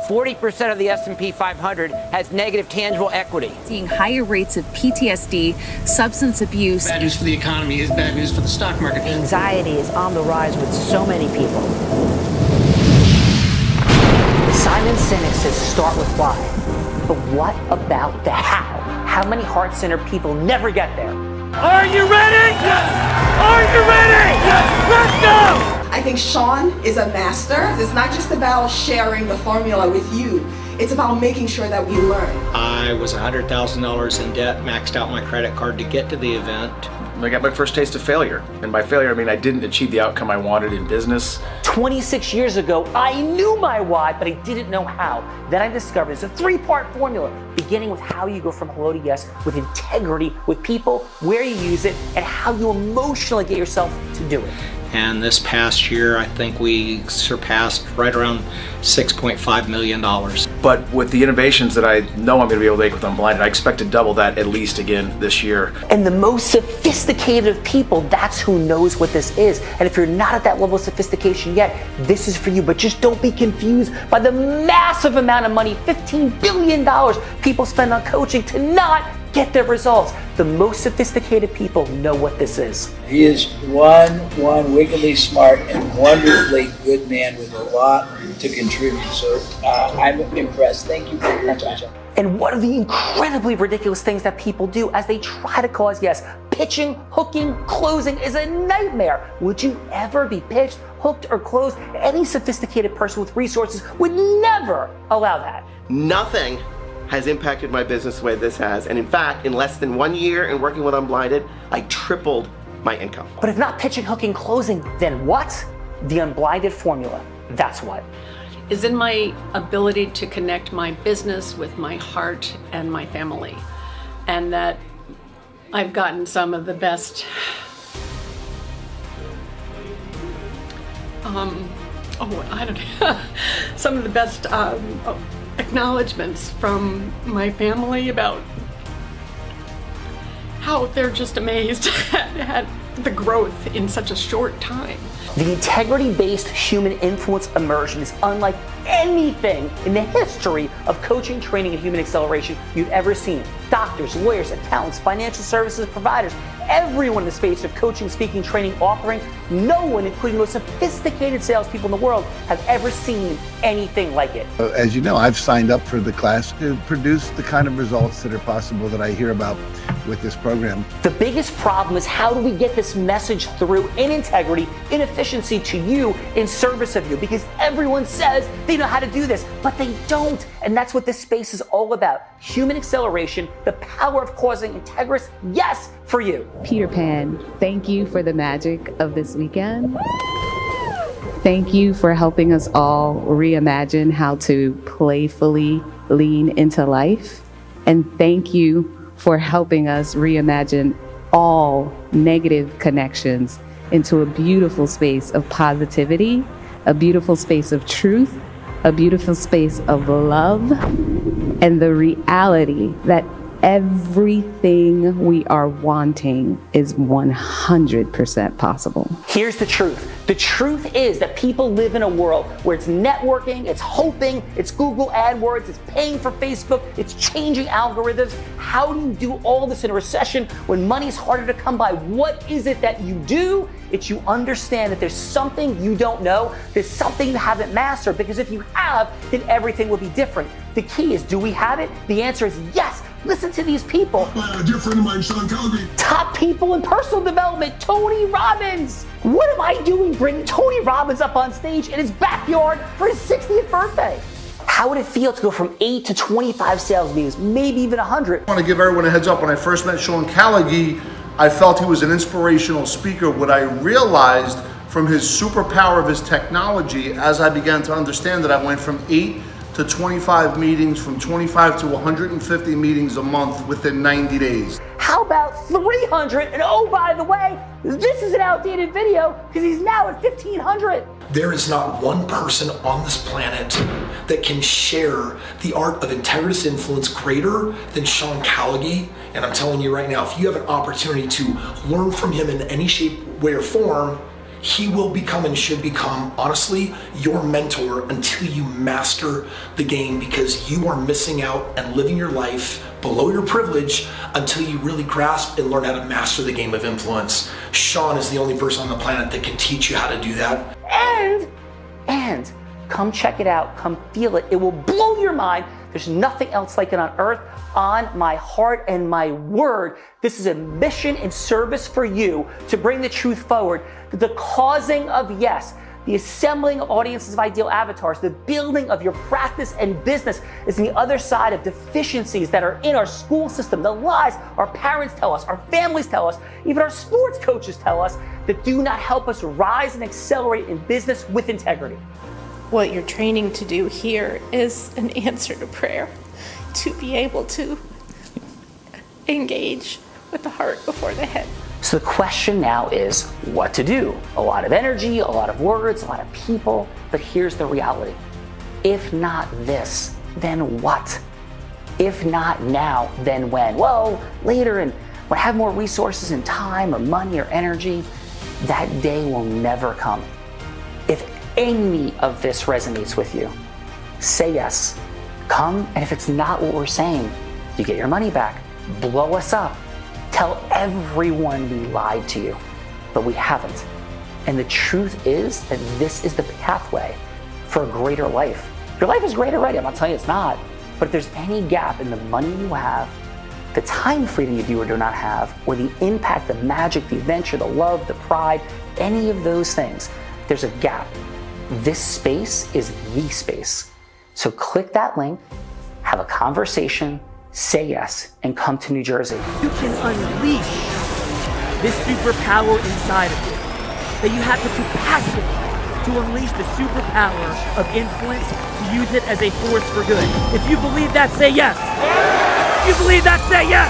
40% of the S&P 500 has negative tangible equity. Seeing higher rates of PTSD, substance abuse. Bad news for the economy is bad news for the stock market. Anxiety is on the rise with so many people. Simon Sinek says start with why. But what about the how? How many heart-centered people never get there? Are you ready? Yes! Are you ready? Yes! Let's go! I think Sean is a master. It's not just about sharing the formula with you. It's about making sure that we learn. I was $100,000 in debt, maxed out my credit card to get to the event. I got my first taste of failure. And by failure, I mean I didn't achieve the outcome I wanted in business. 26 years ago, I knew my why, but I didn't know how. Then I discovered it's a 3-part formula, beginning with how you go from hello to yes with integrity, with people, where you use it, and how you emotionally get yourself to do it. And this past year, I think we surpassed right around $6.5 million. But with the innovations that I know I'm going to be able to make with Unblinded, I expect to double that at least again this year. And the most sophisticated of people, that's who knows what this is. And if you're not at that level of sophistication yet, this is for you. But just don't be confused by the massive amount of money, $15 billion people spend on coaching to not get their results. The most sophisticated people know what this is. He is one wickedly smart and wonderfully good man with a lot to contribute. So I'm impressed. Thank you for your time. And one of the incredibly ridiculous things that people do as they try to cause yes, pitching, hooking, closing is a nightmare. Would you ever be pitched, hooked, or closed? Any sophisticated person with resources would never allow that. Nothing has impacted my business the way this has. And in fact, in less than 1 year in working with Unblinded, I tripled my income. But if not pitching, hooking, closing, then what? The Unblinded formula. That's what. Is in my ability to connect my business with my heart and my family. And that I've gotten some of the best some of the best acknowledgments from my family about how they're just amazed at the growth in such a short time. The integrity-based human influence immersion is unlike anything in the history of coaching, training, and human acceleration you've ever seen. Doctors, lawyers, accountants, financial services providers, everyone in the space of coaching, speaking, training, offering, no one, including the most sophisticated salespeople in the world, have ever seen anything like it. As you know, I've signed up for the class to produce the kind of results that are possible that I hear about with this program. The biggest problem is how do we get this message through in integrity, in efficiency to you, in service of you? Because everyone says they know how to do this, but they don't. And that's what this space is all about. Human acceleration, the power of causing integrous yes for you. Peter Pan, thank you for the magic of this weekend. Thank you for helping us all reimagine how to playfully lean into life. And thank you for helping us reimagine all negative connections into a beautiful space of positivity, a beautiful space of truth, a beautiful space of love, and the reality that everything we are wanting is 100% possible. Here's the truth. The truth is that people live in a world where it's networking, it's hoping, it's Google AdWords, it's paying for Facebook, it's changing algorithms. How do you do all this in a recession when money's harder to come by? What is it that you do? It's you understand that there's something you don't know, there's something you haven't mastered, because if you have, then everything will be different. The key is, do we have it? The answer is yes. Listen to these people. A dear friend of mine, Sean Calgary. Top people in personal development, Tony Robbins. What am I doing bringing Tony Robbins up on stage in his backyard for his 60th birthday? How would it feel to go from 8 to 25 sales meetings, maybe even 100? I want to give everyone a heads up. When I first met Sean Calgary, I felt he was an inspirational speaker. What I realized from his superpower of his technology, as I began to understand that I went from 8 to 25 meetings, from 25 to 150 meetings a month within 90 days. How about 300? And oh, by the way, this is an outdated video because he's now at 1,500. There is not one person on this planet that can share the art of integrative influence greater than Sean Calgary. And I'm telling you right now, if you have an opportunity to learn from him in any shape, way, or form, He will become and should become, honestly, your mentor until you master the game, because you are missing out and living your life below your privilege until you really grasp and learn how to master the game of influence. Sean is the only person on the planet that can teach you how to do that. And come check it out, come feel it. It will blow your mind. There's nothing else like it on earth. On my heart and my word, this is a mission and service for you to bring the truth forward. The causing of yes, the assembling of audiences of ideal avatars, the building of your practice and business is on the other side of deficiencies that are in our school system, the lies our parents tell us, our families tell us, even our sports coaches tell us, that do not help us rise and accelerate in business with integrity. What you're training to do here is an answer to prayer, to be able to engage with the heart before the head. So the question now is what to do. A lot of energy, a lot of words, a lot of people, but here's the reality. If not this, then what? If not now, then when? Well, later, and when I have more resources and time or money or energy, that day will never come. If any of this resonates with you, say yes. Come, and if it's not what we're saying, you get your money back. Blow us up. Tell everyone we lied to you, but we haven't. And the truth is that this is the pathway for a greater life. Your life is great already, I'm not telling you it's not, but if there's any gap in the money you have, the time freedom you do or do not have, or the impact, the magic, the adventure, the love, the pride, any of those things, there's a gap. This space is the space. So click that link, have a conversation, say yes, and come to New Jersey. You can unleash this superpower inside of you. That you have the capacity to unleash the superpower of influence, to use it as a force for good. If you believe that, say yes. If you believe that, say yes.